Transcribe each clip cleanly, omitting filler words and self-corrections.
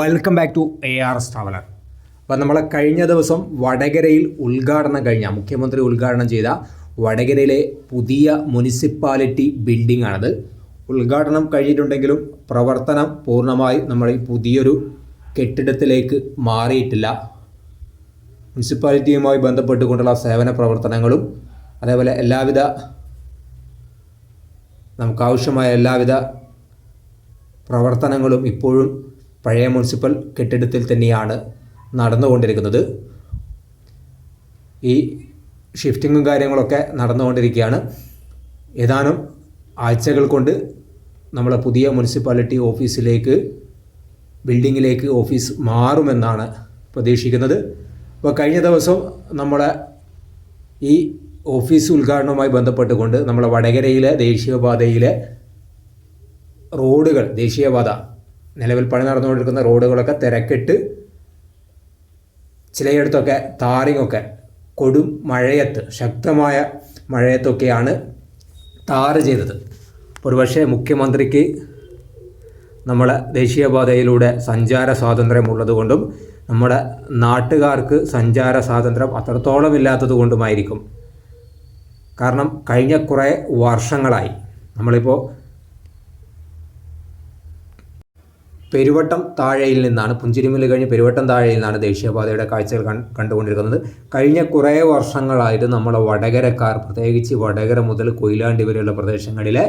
Welcome back to ARS traveller. അപ്പോൾ നമ്മൾ കഴിഞ്ഞ ദിവസം വടകരയിൽ മുഖ്യമന്ത്രി ഉദ്ഘാടനം ചെയ്ത വടകരയിലെ പുതിയ മുനിസിപ്പാലിറ്റി ബിൽഡിംഗ് ആണത്. ഉദ്ഘാടനം കഴിഞ്ഞിട്ടുണ്ടെങ്കിലും പ്രവർത്തനം പൂർണ്ണമായി നമ്മൾ ഈ പുതിയൊരു കെട്ടിടത്തിലേക്ക് മാറിയിട്ടില്ല. മുനിസിപ്പാലിറ്റിയുമായി ബന്ധപ്പെട്ടുകൊണ്ടുള്ള സേവന പ്രവർത്തനങ്ങളും അതേപോലെ നമുക്കാവശ്യമായ എല്ലാവിധ പ്രവർത്തനങ്ങളും ഇപ്പോഴും പഴയ മുനിസിപ്പൽ കെട്ടിടത്തിൽ തന്നെയാണ് നടന്നുകൊണ്ടിരിക്കുന്നത്. ഈ ഷിഫ്റ്റിങ്ങും കാര്യങ്ങളൊക്കെ നടന്നുകൊണ്ടിരിക്കുകയാണ്. ഏതാനും ആഴ്ചകൾ കൊണ്ട് നമ്മളെ പുതിയ മുനിസിപ്പാലിറ്റി ബിൽഡിങ്ങിലേക്ക് ഓഫീസ് മാറുമെന്നാണ് പ്രതീക്ഷിക്കുന്നത്. അപ്പോൾ കഴിഞ്ഞ ദിവസം നമ്മളെ ഈ ഓഫീസ് ഉദ്ഘാടനവുമായി ബന്ധപ്പെട്ടുകൊണ്ട് നമ്മളെ വടകരയിലെ ദേശീയപാതയിലെ റോഡുകൾ, ദേശീയപാത നിലവിൽ പണി നടന്നുകൊണ്ടിരിക്കുന്ന റോഡുകളൊക്കെ തിരക്കിട്ട് ചിലയിടത്തൊക്കെ ടാറിങ്ങൊക്കെ കൊടും മഴയത്ത്, ശക്തമായ മഴയത്തൊക്കെയാണ് ടാറ് ചെയ്തത്. ഒരുപക്ഷെ മുഖ്യമന്ത്രിക്ക് നമ്മളെ ദേശീയപാതയിലൂടെ സഞ്ചാര സ്വാതന്ത്ര്യമുള്ളതുകൊണ്ടും നമ്മുടെ നാട്ടുകാർക്ക് സഞ്ചാര സ്വാതന്ത്ര്യം അത്രത്തോളം ഇല്ലാത്തത് കൊണ്ടുമായിരിക്കും. കാരണം കഴിഞ്ഞ കുറേ വർഷങ്ങളായി നമ്മളിപ്പോൾ പെരുവട്ടം താഴയിൽ നിന്നാണ്, പുഞ്ചിരിമില്ല് കഴിഞ്ഞ് പെരുവട്ടം താഴയിൽ നിന്നാണ് ദേശീയപാതയുടെ കാഴ്ചകൾ കണ്ടുകൊണ്ടിരിക്കുന്നത്. കഴിഞ്ഞ കുറേ വർഷങ്ങളായിട്ട് നമ്മളെ വടകരക്കാർ, പ്രത്യേകിച്ച് വടകര മുതൽ കൊയിലാണ്ടി വരെയുള്ള പ്രദേശങ്ങളിലെ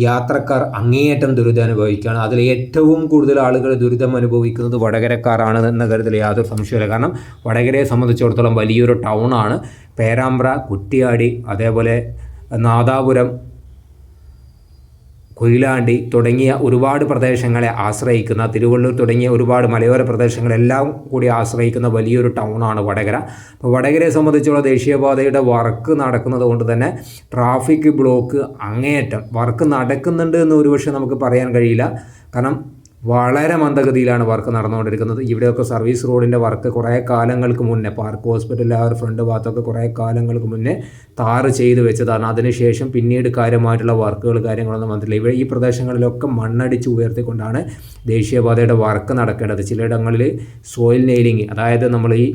യാത്രക്കാർ അങ്ങേയറ്റം ദുരിതം അനുഭവിക്കുകയാണ്. അതിൽ ഏറ്റവും കൂടുതൽ ആളുകൾ ദുരിതം അനുഭവിക്കുന്നത് വടകരക്കാരാണ് എന്ന കാര്യത്തിൽ യാതൊരു സംശയമില്ല. കാരണം വടകരയെ സംബന്ധിച്ചിടത്തോളം വലിയൊരു ടൗണാണ്. പേരാമ്പ്ര, കുറ്റിയാടി, അതേപോലെ നാദാപുരം, കൊയിലാണ്ടി തുടങ്ങിയ ഒരുപാട് പ്രദേശങ്ങളെ ആശ്രയിക്കുന്ന, തിരുവള്ളൂർ തുടങ്ങിയ ഒരുപാട് മലയോര പ്രദേശങ്ങളെല്ലാം കൂടി ആശ്രയിക്കുന്ന വലിയൊരു ടൗണാണ് വടകര. അപ്പോൾ വടകരയെ സംബന്ധിച്ചുള്ള ദേശീയപാതയുടെ വർക്ക് നടക്കുന്നത് കൊണ്ട് തന്നെ ട്രാഫിക് ബ്ലോക്ക് അങ്ങേയറ്റം. വർക്ക് നടക്കുന്നുണ്ട് എന്ന് ഒരുപക്ഷെ നമുക്ക് പറയാൻ കഴിയില്ല. കാരണം വളരെ മന്ദഗതിയിലാണ് വർക്ക് നടന്നുകൊണ്ടിരിക്കുന്നത്. ഇവിടെയൊക്കെ സർവീസ് റോഡിൻ്റെ വർക്ക് കുറേ കാലങ്ങൾക്ക് മുന്നേ, പാർക്ക് ഹോസ്പിറ്റലിലെ ആ ഒരു ഫ്രണ്ട് ഭാഗത്തൊക്കെ കുറേ കാലങ്ങൾക്ക് മുന്നേ ടാർ ചെയ്ത് വെച്ചതാണ്. അതിനുശേഷം പിന്നീട് കാര്യമായിട്ടുള്ള കാര്യങ്ങളൊന്നും വന്നിട്ടില്ല. ഈ പ്രദേശങ്ങളിലൊക്കെ മണ്ണടിച്ച് ഉയർത്തിക്കൊണ്ടാണ് ദേശീയപാതയുടെ വർക്ക് നടക്കേണ്ടത്. ചിലയിടങ്ങളിൽ സോയിൽ നെയിലിംഗ്, അതായത് നമ്മൾ ഈ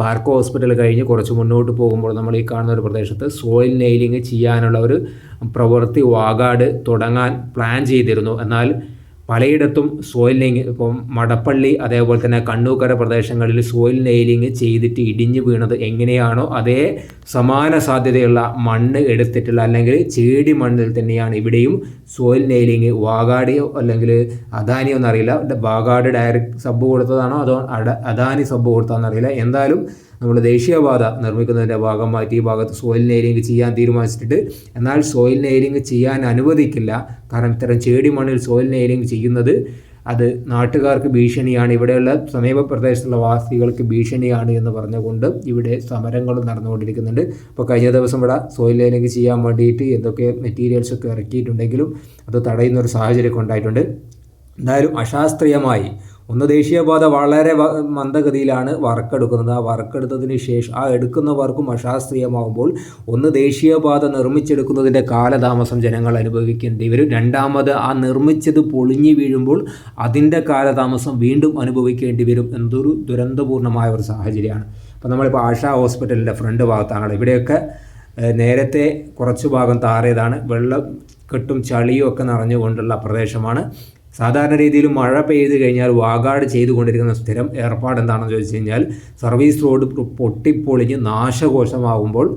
പാർക്ക് ഹോസ്പിറ്റൽ കഴിഞ്ഞ് കുറച്ച് മുന്നോട്ട് പോകുമ്പോൾ നമ്മൾ ഈ കാണുന്ന ഒരു പ്രദേശത്ത് സോയിൽ നെയിലിംഗ് ചെയ്യാനുള്ള ഒരു പ്രവൃത്തി വാഗാട് തുടങ്ങാൻ പ്ലാൻ ചെയ്തിരുന്നു. എന്നാൽ പലയിടത്തും സോയിൽ നെയിലിംഗ്, ഇപ്പം മടപ്പള്ളി അതേപോലെ തന്നെ കണ്ണൂക്കര പ്രദേശങ്ങളിൽ സോയിൽ നെയിലിംഗ് ചെയ്തിട്ട് ഇടിഞ്ഞു വീണത് എങ്ങനെയാണോ അതേ സമാന സാധ്യതയുള്ള മണ്ണ് എടുത്തിട്ടുള്ള, അല്ലെങ്കിൽ ചേടി മണ്ണിൽ തന്നെയാണ് ഇവിടെയും സോയിൽ നെയിലിംഗ്. വാഗാടിയോ അല്ലെങ്കിൽ അദാനിയോ എന്നറിയില്ല, വാഗാട് ഡയറക്റ്റ് സബ് കൊടുത്തതാണോ അതോ അദാനി സബ് കൊടുത്തതാണെന്ന് അറിയില്ല. എന്തായാലും നമ്മൾ ദേശീയപാത നിർമ്മിക്കുന്നതിൻ്റെ ഭാഗമായിട്ട് ഈ ഭാഗത്ത് സോയിൽ നെയിലിംഗ് ചെയ്യാൻ തീരുമാനിച്ചിട്ട്, എന്നാൽ സോയിൽ നെയിലിംഗ് ചെയ്യാൻ അനുവദിക്കില്ല. കാരണം ഇത്തരം ചേടി മണ്ണിൽ സോയിൽ നെയിലിംഗ് ചെയ്യുന്നത് അത് നാട്ടുകാർക്ക് ഭീഷണിയാണ്, ഇവിടെയുള്ള സമീപ പ്രദേശത്തുള്ള വാസികൾക്ക് ഭീഷണിയാണ് എന്ന് പറഞ്ഞുകൊണ്ട് ഇവിടെ സമരങ്ങൾ നടന്നുകൊണ്ടിരിക്കുന്നുണ്ട്. അപ്പോൾ കഴിഞ്ഞ ദിവസം ഇവിടെ സോയിൽ നെയിലിംഗ് ചെയ്യാൻ വേണ്ടിയിട്ട് എന്തൊക്കെ മെറ്റീരിയൽസൊക്കെ ഇറക്കിയിട്ടുണ്ടെങ്കിലും അത് തടയുന്നൊരു സാഹചര്യമൊക്കെ ഉണ്ടായിട്ടുണ്ട്. എന്തായാലും അശാസ്ത്രീയമായി ദേശീയപാത വളരെ മന്ദഗതിയിലാണ് വർക്കെടുക്കുന്നത്. ആ വർക്കെടുത്തതിന് ശേഷം ആ എടുക്കുന്ന വർക്കും അശാസ്ത്രീയമാകുമ്പോൾ ദേശീയപാത നിർമ്മിച്ചെടുക്കുന്നതിൻ്റെ കാലതാമസം ജനങ്ങൾ അനുഭവിക്കേണ്ടി വരും. രണ്ടാമത് ആ നിർമ്മിച്ചത് പൊളിഞ്ഞു വീഴുമ്പോൾ അതിൻ്റെ കാലതാമസം വീണ്ടും അനുഭവിക്കേണ്ടി വരും. എന്തൊരു ദുരന്തപൂർണമായ ഒരു സാഹചര്യമാണ്. അപ്പോൾ നമ്മളിപ്പോൾ ആശാ ഹോസ്പിറ്റലിൻ്റെ ഫ്രണ്ട് ഭാഗത്താണ്. ഇവിടെയൊക്കെ നേരത്തെ കുറച്ച് ഭാഗം താറിയതാണ്. വെള്ളക്കെട്ടും ചളിയും ഒക്കെ നിറഞ്ഞുകൊണ്ടുള്ള പ്രദേശമാണ്. സാധാരണ രീതിയിൽ മഴ പെയ്ത് കഴിഞ്ഞാൽ വാഗാട് ചെയ്തുകൊണ്ടിരിക്കുന്ന സ്ഥിരം ഏർപ്പാട് എന്താണെന്ന് ചോദിച്ചു കഴിഞ്ഞാൽ, സർവീസ് റോഡ് പൊട്ടിപ്പൊളിഞ്ഞ് നാശകോശമാകുമ്പോൾ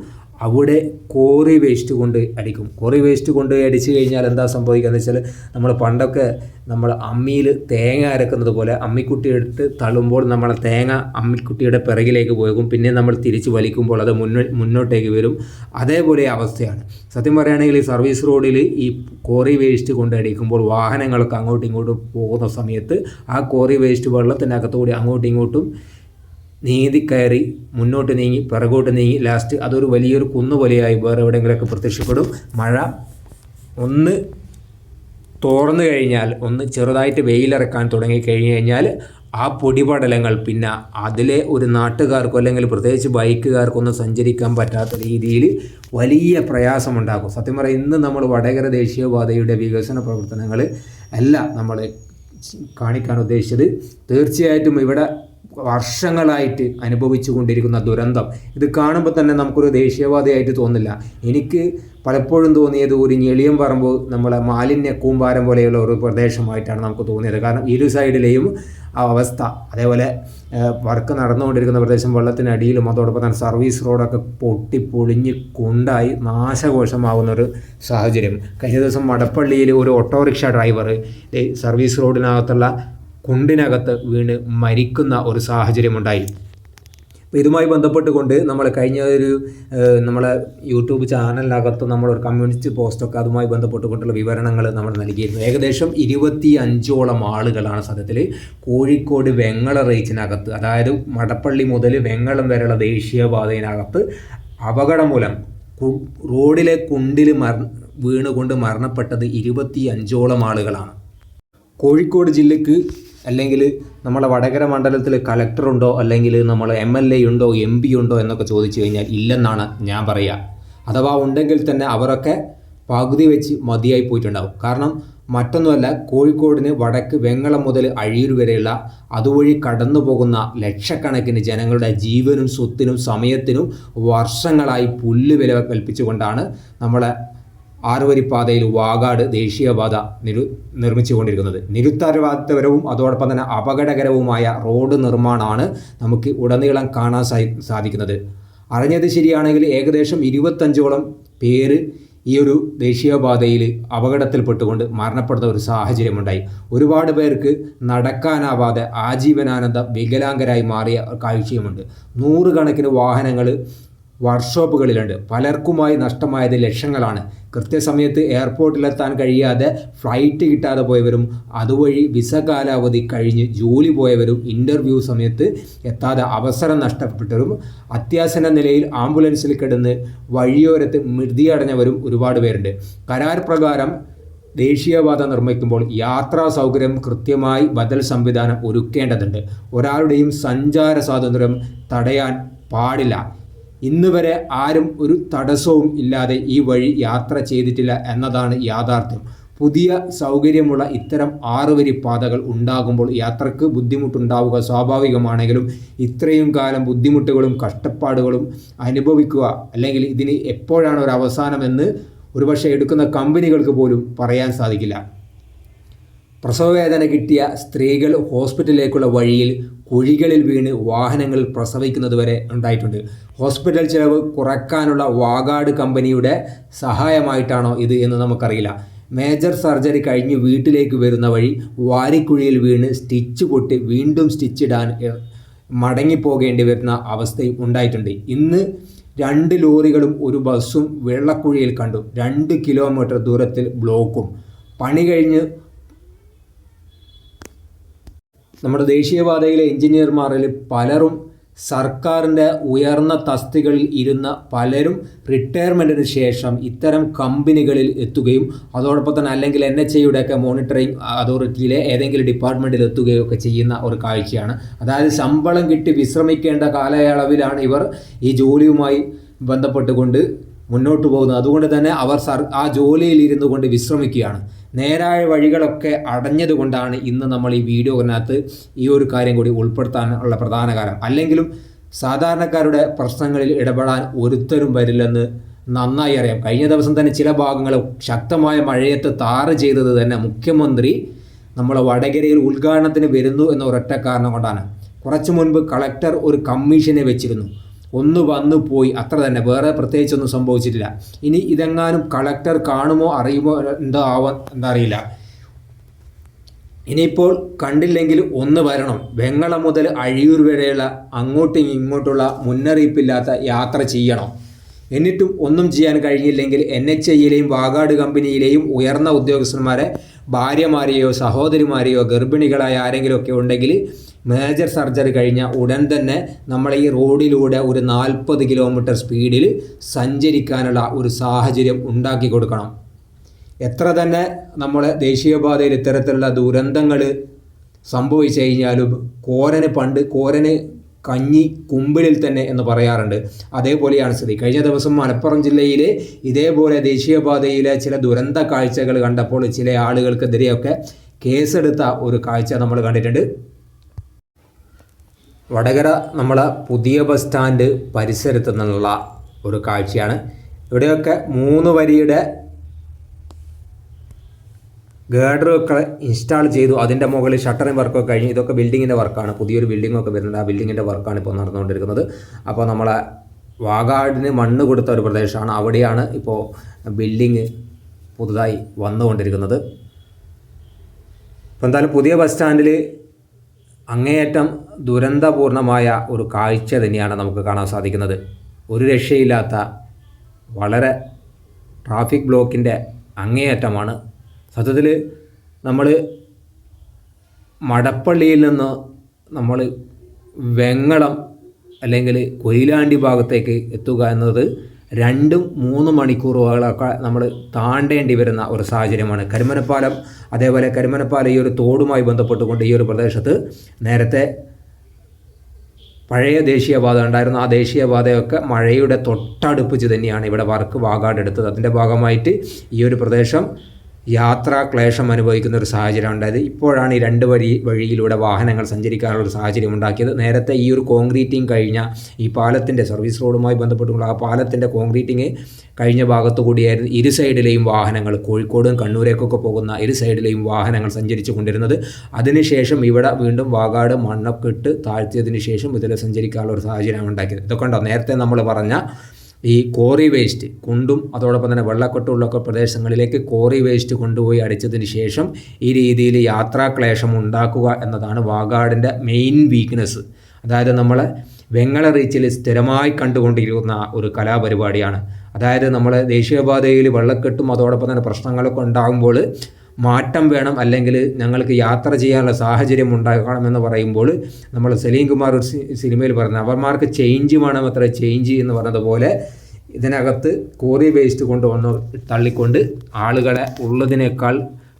അവിടെ കോറി വേസ്റ്റ് കൊണ്ട് അടിക്കും. കോറി വേസ്റ്റ് കൊണ്ട് അടിച്ചു കഴിഞ്ഞാൽ എന്താ സംഭവിക്കുക എന്ന് വെച്ചാൽ, നമ്മൾ പണ്ടൊക്കെ നമ്മൾ അമ്മിയിൽ തേങ്ങ അരക്കുന്നത് പോലെ അമ്മിക്കുട്ടി എടുത്ത് തള്ളുമ്പോൾ നമ്മളെ തേങ്ങ അമ്മിക്കുട്ടിയുടെ പിറകിലേക്ക് പോകും. പിന്നെ നമ്മൾ തിരിച്ച് വലിക്കുമ്പോൾ അത് മുന്നോട്ടേക്ക് വരും. അതേപോലെ അവസ്ഥയാണ്. സത്യം പറയുകയാണെങ്കിൽ ഈ സർവീസ് റോഡിൽ ഈ കോറി വേസ്റ്റ് കൊണ്ട് അടിക്കുമ്പോൾ വാഹനങ്ങളൊക്കെ അങ്ങോട്ടും ഇങ്ങോട്ടും പോകുന്ന സമയത്ത് ആ കോറി വേസ്റ്റ് വെള്ളത്തിനകത്തുകൂടി അങ്ങോട്ടും ഇങ്ങോട്ടും കയറി മുന്നോട്ട് നീങ്ങി പിറകോട്ട് നീങ്ങി ലാസ്റ്റ് അതൊരു വലിയൊരു കുന്നുപോലെയായി വേറെ എവിടെയെങ്കിലുമൊക്കെ പ്രത്യക്ഷപ്പെടും. മഴ ഒന്ന് തോർന്നു കഴിഞ്ഞാൽ, ഒന്ന് ചെറുതായിട്ട് വെയിലിറക്കാൻ തുടങ്ങിക്കഴിഞ്ഞു കഴിഞ്ഞാൽ ആ പൊടിപടലങ്ങൾ പിന്നെ അതിലെ ഒരു നാട്ടുകാർക്കോ അല്ലെങ്കിൽ പ്രത്യേകിച്ച് ബൈക്കുകാർക്കൊന്നും സഞ്ചരിക്കാൻ പറ്റാത്ത രീതിയിൽ വലിയ പ്രയാസമുണ്ടാക്കും. സത്യം പറയാം, ഇന്ന് നമ്മൾ വടകര ദേശീയപാതയുടെ വികസന പ്രവർത്തനങ്ങൾ എല്ലാം നമ്മൾ കാണിക്കാൻ ഉദ്ദേശിച്ചത്. തീർച്ചയായിട്ടും ഇവിടെ വർഷങ്ങളായിട്ട് അനുഭവിച്ചു കൊണ്ടിരിക്കുന്ന ദുരന്തം ഇത് കാണുമ്പോൾ തന്നെ നമുക്കൊരു ദേശീയവാദിയായിട്ട് തോന്നില്ല. എനിക്ക് പലപ്പോഴും തോന്നിയത് ഒരു ഞെളിയം പറമ്പ് നമ്മളെ മാലിന്യ കൂമ്പാരം പോലെയുള്ള ഒരു പ്രദേശമായിട്ടാണ് നമുക്ക് തോന്നിയത്. കാരണം ഇരു സൈഡിലെയും അവസ്ഥ, അതേപോലെ വർക്ക് നടന്നുകൊണ്ടിരിക്കുന്ന പ്രദേശം വെള്ളത്തിനടിയിലും, അതോടൊപ്പം തന്നെ സർവീസ് റോഡൊക്കെ പൊട്ടിപ്പൊളിഞ്ഞ് കുണ്ടായി നാശകോശമാകുന്ന ഒരു സാഹചര്യം. കഴിഞ്ഞ ദിവസം മടപ്പള്ളിയിൽ ഒരു ഓട്ടോറിക്ഷ ഡ്രൈവർ സർവീസ് റോഡിനകത്തുള്ള കുണ്ടിനകത്ത് വീണ് മരിക്കുന്ന ഒരു സാഹചര്യമുണ്ടായി. അപ്പോൾ ഇതുമായി ബന്ധപ്പെട്ടുകൊണ്ട് നമ്മൾ കഴിഞ്ഞ നമ്മളെ യൂട്യൂബ് ചാനലിനകത്ത് നമ്മളൊരു കമ്മ്യൂണിറ്റി പോസ്റ്റൊക്കെ അതുമായി ബന്ധപ്പെട്ടുകൊണ്ടുള്ള വിവരണങ്ങൾ നമ്മൾ നൽകിയിരുന്നു. ഏകദേശം 25ഓളം ആളുകളാണ് സത്യത്തിൽ കോഴിക്കോട് വെങ്ങള റീച്ചിനകത്ത്, അതായത് മടപ്പള്ളി മുതൽ വെങ്ങളം വരെയുള്ള ദേശീയപാതയിനകത്ത് അപകടം മൂലം റോഡിലെ കുണ്ടിൽ വീണുകൊണ്ട് മരണപ്പെട്ടത് 25ഓളം ആളുകളാണ്. കോഴിക്കോട് ജില്ലക്ക് അല്ലെങ്കിൽ നമ്മളെ വടകര മണ്ഡലത്തിൽ കളക്ടറുണ്ടോ അല്ലെങ്കിൽ നമ്മൾ MLA ഉണ്ടോ MP ഉണ്ടോ എന്നൊക്കെ ചോദിച്ചു കഴിഞ്ഞാൽ ഇല്ലെന്നാണ് ഞാൻ പറയുക. അഥവാ ഉണ്ടെങ്കിൽ തന്നെ അവരൊക്കെ പകുതി വെച്ച് മതിയായി പോയിട്ടുണ്ടാവും. കാരണം മറ്റൊന്നുമല്ല, കോഴിക്കോടിന് വടക്ക് വെങ്ങളം മുതൽ അഴിയൂർ വരെയുള്ള അതുവഴി കടന്നു പോകുന്ന ലക്ഷക്കണക്കിന് ജനങ്ങളുടെ ജീവനും സ്വത്തിനും സമയത്തിനും വർഷങ്ങളായി പുല്ല് വില കൽപ്പിച്ചുകൊണ്ടാണ് നമ്മളെ ആറുവരിപ്പാതയിൽ വാഗാട് ദേശീയപാത നിർമ്മിച്ചുകൊണ്ടിരിക്കുന്നത്. നിരുത്തരവാദിത്തപരവും അതോടൊപ്പം തന്നെ അപകടകരവുമായ റോഡ് നിർമ്മാണമാണ് നമുക്ക് ഉടനീളം കാണാൻ സാധിക്കുന്നത്. അറിഞ്ഞത് ശരിയാണെങ്കിൽ ഏകദേശം 25ഓളം പേര് ഈ ഒരു ദേശീയപാതയിൽ അപകടത്തിൽപ്പെട്ടുകൊണ്ട് മരണപ്പെടുന്ന ഒരു സാഹചര്യമുണ്ടായി. ഒരുപാട് പേർക്ക് നടക്കാനാവാതെ ആജീവനാനന്ദ വികലാംഗരായി മാറിയ കാഴ്ചയുമുണ്ട്. 100 കണക്കിന് വാഹനങ്ങൾ വർക്ക്ഷോപ്പുകളിലുണ്ട്. പലർക്കുമായി നഷ്ടമായത് ലക്ഷങ്ങളാണ്. കൃത്യസമയത്ത് എയർപോർട്ടിലെത്താൻ കഴിയാതെ ഫ്ലൈറ്റ് കിട്ടാതെ പോയവരും, അതുവഴി വിസ കാലാവധി കഴിഞ്ഞ് ജോലി പോയവരും, ഇൻ്റർവ്യൂ സമയത്ത് എത്താതെ അവസരം നഷ്ടപ്പെട്ടവരും, അത്യാസന്ന നിലയിൽ ആംബുലൻസിൽ കിടന്ന് വഴിയോരത്ത് മൃതിയടഞ്ഞവരും ഒരുപാട് പേരുണ്ട്. കരാർ പ്രകാരം ദേശീയപാത നിർമ്മിക്കുമ്പോൾ യാത്രാ സൗകര്യം കൃത്യമായി ബദൽ സംവിധാനം ഒരുക്കേണ്ടതുണ്ട്. ഒരാളുടെയും സഞ്ചാര സ്വാതന്ത്ര്യം തടയാൻ പാടില്ല. ഇന്ന് വരെ ആരും ഒരു തടസ്സവും ഇല്ലാതെ ഈ വഴി യാത്ര ചെയ്തിട്ടില്ല എന്നതാണ് യാഥാർത്ഥ്യം. പുതിയ സൗകര്യമുള്ള ഇത്തരം 6 വരി പാതകൾ ഉണ്ടാകുമ്പോൾ യാത്രക്ക് ബുദ്ധിമുട്ടുണ്ടാവുക സ്വാഭാവികമാണെങ്കിലും ഇത്രയും കാലം ബുദ്ധിമുട്ടുകളും കഷ്ടപ്പാടുകളും അനുഭവിക്കുക, അല്ലെങ്കിൽ ഇതിന് എപ്പോഴാണ് ഒരു അവസാനമെന്ന് ഒരുപക്ഷെ എടുക്കുന്ന കമ്പനികൾക്ക് പോലും പറയാൻ സാധിക്കില്ല. പ്രസവവേദന കിട്ടിയ സ്ത്രീകൾ ഹോസ്പിറ്റലിലേക്കുള്ള വഴിയിൽ കുഴികളിൽ വീണ് വാഹനങ്ങളിൽ പ്രസവിക്കുന്നത് വരെ ഉണ്ടായിട്ടുണ്ട്. ഹോസ്പിറ്റൽ ചിലവ് കുറയ്ക്കാനുള്ള വാഗാട് കമ്പനിയുടെ സഹായമായിട്ടാണോ ഇത് എന്ന് നമുക്കറിയില്ല. മേജർ സർജറി കഴിഞ്ഞ് വീട്ടിലേക്ക് വരുന്ന വഴി വാരിക്കുഴിയിൽ വീണ് സ്റ്റിച്ച് പൊട്ടി വീണ്ടും സ്റ്റിച്ചിടാൻ മടങ്ങിപ്പോകേണ്ടി വരുന്ന അവസ്ഥയും ഉണ്ടായിട്ടുണ്ട്. ഇന്ന് 2 ലോറികളും ഒരു ബസ്സും വെള്ളക്കുഴിയിൽ കണ്ടു. 2 കിലോമീറ്റർ ദൂരത്തിൽ ബ്ലോക്കും. പണി കഴിഞ്ഞ് നമ്മുടെ ദേശീയപാതയിലെ എഞ്ചിനീയർമാരിൽ പലരും സർക്കാരിൻ്റെ ഉയർന്ന തസ്തികളിൽ ഇരുന്ന പലരും റിട്ടയർമെൻറ്റിന് ശേഷം ഇത്തരം കമ്പനികളിൽ എത്തുകയും അതോടൊപ്പം തന്നെ അല്ലെങ്കിൽ NHAയുടെയൊക്കെ മോണിറ്ററിംഗ് അതോറിറ്റിയിലെ ഏതെങ്കിലും ഡിപ്പാർട്ട്മെൻറ്റിൽ എത്തുകയോ ഒക്കെ ചെയ്യുന്ന ഒരു കാഴ്ചയാണ്. അതായത് ശമ്പളം കിട്ടി വിശ്രമിക്കേണ്ട കാലയളവിലാണ് ഇവർ ഈ ജോലിയുമായി ബന്ധപ്പെട്ടുകൊണ്ട് മുന്നോട്ട് പോകുന്നത്. അതുകൊണ്ട് തന്നെ അവർ ആ ജോലിയിൽ ഇരുന്നു കൊണ്ട് വിശ്രമിക്കുകയാണ്. നേരായ വഴികളൊക്കെ അടഞ്ഞതുകൊണ്ടാണ് ഇന്ന് നമ്മൾ ഈ വീഡിയോനകത്ത് ഈ ഒരു കാര്യം കൂടി ഉൾപ്പെടുത്താനുള്ള പ്രധാന കാരണം. അല്ലെങ്കിലും സാധാരണക്കാരുടെ പ്രശ്നങ്ങളിൽ ഇടപെടാൻ ഒരുത്തരും വരില്ലെന്ന് നന്നായി അറിയാം. കഴിഞ്ഞ ദിവസം തന്നെ ചില ഭാഗങ്ങൾ ശക്തമായ മഴയത്ത് താറ് ചെയ്തത് തന്നെ മുഖ്യമന്ത്രി നമ്മളെ വടകരയിൽ ഉദ്ഘാടനത്തിന് വരുന്നു എന്ന ഒരൊറ്റ കാരണം കൊണ്ടാണ്. കുറച്ചു മുൻപ് കളക്ടർ ഒരു കമ്മീഷനെ വെച്ചിരുന്നു. ഒന്ന് വന്നു പോയി, അത്ര തന്നെ, വേറെ പ്രത്യേകിച്ചൊന്നും സംഭവിച്ചിട്ടില്ല. ഇനി ഇതെങ്ങാനും കളക്ടർ കാണുമോ അറിയുമോ എന്താ അറിയില്ല. ഇനിയിപ്പോൾ കണ്ടില്ലെങ്കിൽ ഒന്ന് വരണം. വെങ്ങളം മുതൽ അഴിയൂർ വരെയുള്ള അങ്ങോട്ടും ഇങ്ങോട്ടുള്ള മുന്നറിയിപ്പില്ലാത്ത യാത്ര ചെയ്യണം. എന്നിട്ടും ഒന്നും ചെയ്യാൻ കഴിഞ്ഞില്ലെങ്കിൽ NHAയിലെയും വാഗാട് കമ്പനിയിലെയും ഉയർന്ന ഉദ്യോഗസ്ഥന്മാരെ ഭാര്യമാരെയോ സഹോദരിമാരെയോ ഗർഭിണികളായ ആരെങ്കിലുമൊക്കെ ഉണ്ടെങ്കിൽ മേജർ സർജറി കഴിഞ്ഞ ഉടൻ തന്നെ നമ്മൾ ഈ റോഡിലൂടെ ഒരു 40 കിലോമീറ്റർ സ്പീഡിൽ സഞ്ചരിക്കാനുള്ള ഒരു സാഹചര്യം ഉണ്ടാക്കി കൊടുക്കണം. എത്ര തന്നെ നമ്മളെ ദേശീയപാതയിൽ ഇത്തരത്തിലുള്ള ദുരന്തങ്ങൾ സംഭവിച്ചു കഴിഞ്ഞാലും കോരന് കഞ്ഞി കുമ്പിളിൽ തന്നെ എന്ന് പറയാറുണ്ട്. അതേപോലെയാണ് സ്ഥിതി. കഴിഞ്ഞ ദിവസം മലപ്പുറം ജില്ലയിലെ ഇതേപോലെ ദേശീയപാതയിലെ ചില ദുരന്ത കാഴ്ചകൾ കണ്ടപ്പോൾ ചില ആളുകൾക്കെതിരെയൊക്കെ കേസെടുത്ത ഒരു കാഴ്ച നമ്മൾ കണ്ടിട്ടുണ്ട്. വടകര നമ്മളെ പുതിയ ബസ് സ്റ്റാൻഡ് പരിസരത്ത് നിന്നുള്ള ഒരു കാഴ്ചയാണ്. ഇവിടെയൊക്കെ 3 വരിയുടെ ഗേഡറൊക്കെ ഇൻസ്റ്റാൾ ചെയ്തു. അതിൻ്റെ മുകളിൽ ഷട്ടറിങ് വർക്കൊക്കെ കഴിഞ്ഞു. ഇതൊക്കെ ബിൽഡിങ്ങിൻ്റെ വർക്കാണ്. പുതിയൊരു ബിൽഡിങ്ങൊക്കെ വരുന്നുണ്ട്. ആ ബിൽഡിങ്ങിൻ്റെ വർക്കാണ് ഇപ്പോൾ നടന്നുകൊണ്ടിരിക്കുന്നത്. അപ്പോൾ നമ്മളെ വാഗാടിന് മണ്ണ് കൊടുത്ത ഒരു പ്രദേശമാണ്. അവിടെയാണ് ഇപ്പോൾ ബിൽഡിങ് പുതുതായി വന്നുകൊണ്ടിരിക്കുന്നത്. ഇപ്പോൾ എന്തായാലും പുതിയ ബസ് സ്റ്റാൻഡിൽ അങ്ങേയറ്റം ദുരന്തപൂർണമായ ഒരു കാഴ്ച തന്നെയാണ് നമുക്ക് കാണാൻ സാധിക്കുന്നത്. ഒരു രക്ഷയില്ലാത്ത വളരെ ട്രാഫിക് ബ്ലോക്കിൻ്റെ അങ്ങേയറ്റമാണ്. സത്യത്തിൽ നമ്മൾ മടപ്പള്ളിയിൽ നിന്ന് നമ്മൾ വെങ്ങളം അല്ലെങ്കിൽ കൊയിലാണ്ടി ഭാഗത്തേക്ക് എത്തുക എന്നത് 2-3 മണിക്കൂറുകളൊക്കെ നമ്മൾ താണ്ടേണ്ടി വരുന്ന ഒരു സാഹചര്യമാണ്. കരിമനപ്പാലം, അതേപോലെ കരിമനപ്പാലം ഈ ഒരു തോടുമായി ബന്ധപ്പെട്ടുകൊണ്ട് ഈ ഒരു പ്രദേശത്ത് നേരത്തെ പഴയ ദേശീയപാത ഉണ്ടായിരുന്നു. ആ ദേശീയപാതയൊക്കെ മഴയുടെ തൊട്ടടുപ്പിച്ച് തന്നെയാണ് ഇവിടെ വർക്ക് വാഗാട് എടുത്തത്. അതിൻ്റെ ഭാഗമായിട്ട് ഈ ഒരു പ്രദേശം യാത്രാക്ലേശം അനുഭവിക്കുന്ന ഒരു സാഹചര്യം ഉണ്ടായത്. ഇപ്പോഴാണ് ഈ 2 വഴിയിലൂടെ വാഹനങ്ങൾ സഞ്ചരിക്കാനുള്ള ഒരു സാഹചര്യം ഉണ്ടാക്കിയത്. നേരത്തെ ഈ ഒരു കോൺക്രീറ്റിംഗ് കഴിഞ്ഞ ഈ പാലത്തിൻ്റെ സർവീസ് റോഡുമായി ബന്ധപ്പെട്ടുള്ള ആ പാലത്തിൻ്റെ കോൺക്രീറ്റിംഗ് കഴിഞ്ഞ ഭാഗത്തു കൂടിയായിരുന്നു ഇരു സൈഡിലെയും വാഹനങ്ങൾ, കോഴിക്കോടും കണ്ണൂരേക്കൊക്കെ പോകുന്ന ഇരു സൈഡിലെയും വാഹനങ്ങൾ സഞ്ചരിച്ചു കൊണ്ടിരുന്നത്. അതിനുശേഷം ഇവിടെ വീണ്ടും വാഗാട് മണ്ണൊക്കെ ഇട്ട് താഴ്ത്തിയതിന് ശേഷം ഇതിൽ സഞ്ചരിക്കാനുള്ള ഒരു സാഹചര്യം ഉണ്ടാക്കിയത്. ഇതൊക്കെ ഉണ്ടോ നേരത്തെ നമ്മൾ പറഞ്ഞ ഈ കോറി വേസ്റ്റ് കുണ്ടും അതോടൊപ്പം തന്നെ വെള്ളക്കെട്ടുള്ളൊക്കെ പ്രദേശങ്ങളിലേക്ക് കോറി വേസ്റ്റ് കൊണ്ടുപോയി അടിച്ചതിന് ശേഷം ഈ രീതിയിൽ യാത്രാക്ലേശം ഉണ്ടാക്കുക എന്നതാണ് വാഗാടിൻ്റെ മെയിൻ വീക്ക്നെസ്. അതായത് നമ്മളെ വെങ്ങള റീച്ചിൽ സ്ഥിരമായി കണ്ടുകൊണ്ടിരിക്കുന്ന ഒരു കലാപരിപാടിയാണ്. അതായത് നമ്മൾ ദേശീയപാതയിൽ വെള്ളക്കെട്ടും അതോടൊപ്പം തന്നെ പ്രശ്നങ്ങളൊക്കെ ഉണ്ടാകുമ്പോൾ മാറ്റം വേണം, അല്ലെങ്കിൽ ഞങ്ങൾക്ക് യാത്ര ചെയ്യാനുള്ള സാഹചര്യം ഉണ്ടാക്കണമെന്ന് പറയുമ്പോൾ നമ്മൾ സലീം കുമാർ ഒരു സിനിമയിൽ പറഞ്ഞ അവന്മാർക്ക് ചേഞ്ച് വേണം, അത്ര ചേഞ്ച് എന്ന് പറഞ്ഞതുപോലെ ഇതിനകത്ത് കോറി വേസ്റ്റ് കൊണ്ടുവന്ന് തള്ളിക്കൊണ്ട് ആളുകളെ ഉള്ളതിനേക്കാൾ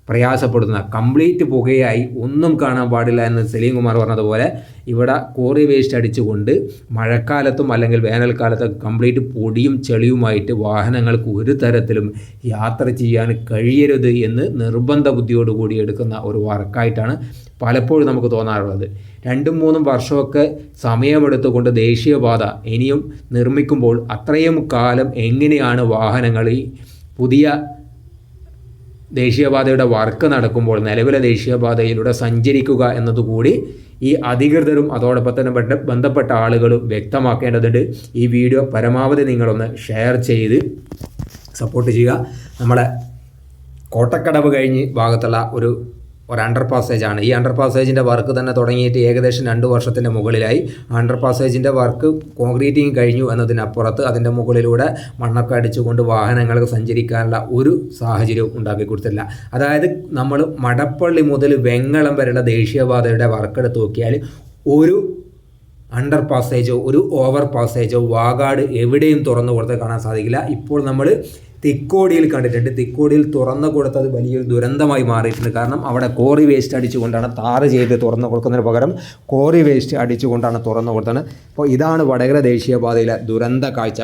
പ്രയാസപ്പെടുന്ന കംപ്ലീറ്റ് പുകയായി ഒന്നും കാണാൻ പാടില്ല എന്ന് സലീം കുമാർ പറഞ്ഞതുപോലെ ഇവിടെ കോറി വേസ്റ്റ് അടിച്ചുകൊണ്ട് മഴക്കാലത്തും അല്ലെങ്കിൽ വേനൽക്കാലത്തും കംപ്ലീറ്റ് പൊടിയും ചെളിയുമായിട്ട് വാഹനങ്ങൾക്ക് ഒരു തരത്തിലും യാത്ര ചെയ്യാൻ കഴിയരുത് എന്ന് നിർബന്ധ ബുദ്ധിയോടുകൂടി എടുക്കുന്ന ഒരു വർക്കായിട്ടാണ് പലപ്പോഴും നമുക്ക് തോന്നാറുള്ളത്. 2-3 വർഷമൊക്കെ സമയമെടുത്തുകൊണ്ട് ദേശീയപാത ഇനിയും നിർമ്മിക്കുമ്പോൾ അത്രയും കാലം എങ്ങനെയാണ് വാഹനങ്ങൾ ഈ പുതിയ ദേശീയപാതയുടെ വർക്ക് നടക്കുമ്പോൾ നിലവിലെ ദേശീയപാതയിലൂടെ സഞ്ചരിക്കുക എന്നതുകൂടി ഈ അധികൃതരും അതോടൊപ്പം തന്നെ ബന്ധപ്പെട്ട ആളുകളും വ്യക്തമാക്കേണ്ടതുണ്ട്. ഈ വീഡിയോ പരമാവധി നിങ്ങളൊന്ന് ഷെയർ ചെയ്ത് സപ്പോർട്ട് ചെയ്യുക. നമ്മളെ കോട്ടക്കടവ് കഴിഞ്ഞ് ഭാഗത്തുള്ള ഒരു അണ്ടർ പാസേജാണ്. ഈ അണ്ടർ പാസേജിൻ്റെ വർക്ക് തന്നെ തുടങ്ങിയിട്ട് ഏകദേശം 2 വർഷത്തിൻ്റെ മുകളിലായി. അണ്ടർ പാസേജിൻ്റെ വർക്ക് കോൺക്രീറ്റിംഗ് കഴിഞ്ഞു എന്നതിനപ്പുറത്ത് അതിൻ്റെ മുകളിലൂടെ മണ്ണൊക്കെ അടിച്ചുകൊണ്ട് വാഹനങ്ങൾക്ക് സഞ്ചരിക്കാനുള്ള ഒരു സാഹചര്യവും ഉണ്ടാക്കി കൊടുത്തില്ല. അതായത് നമ്മൾ മടപ്പള്ളി മുതൽ വെങ്ങളം വരെയുള്ള ദേശീയപാതയുടെ വർക്ക് എടുത്ത് നോക്കിയാൽ ഒരു അണ്ടർ പാസേജോ ഒരു ഓവർ പാസേജോ വാഗാട് എവിടെയും തുറന്നു കൊടുത്ത് കാണാൻ സാധിക്കില്ല. ഇപ്പോൾ നമ്മൾ തിക്കോടിയിൽ കണ്ടിട്ടുണ്ട്. തിക്കോടിയിൽ തുറന്നു കൊടുത്തത് വലിയൊരു ദുരന്തമായി മാറിയിട്ടുണ്ട്. കാരണം അവിടെ കോറി വേസ്റ്റ് അടിച്ചുകൊണ്ടാണ് ടാർ ചെയ്ത് തുറന്നു കൊടുക്കുന്നതിന് പകരം കോറി വേസ്റ്റ് അടിച്ചുകൊണ്ടാണ് തുറന്നു കൊടുത്തത്. അപ്പോൾ ഇതാണ് വടകര ദേശീയപാതയിലെ ദുരന്ത കാഴ്ച.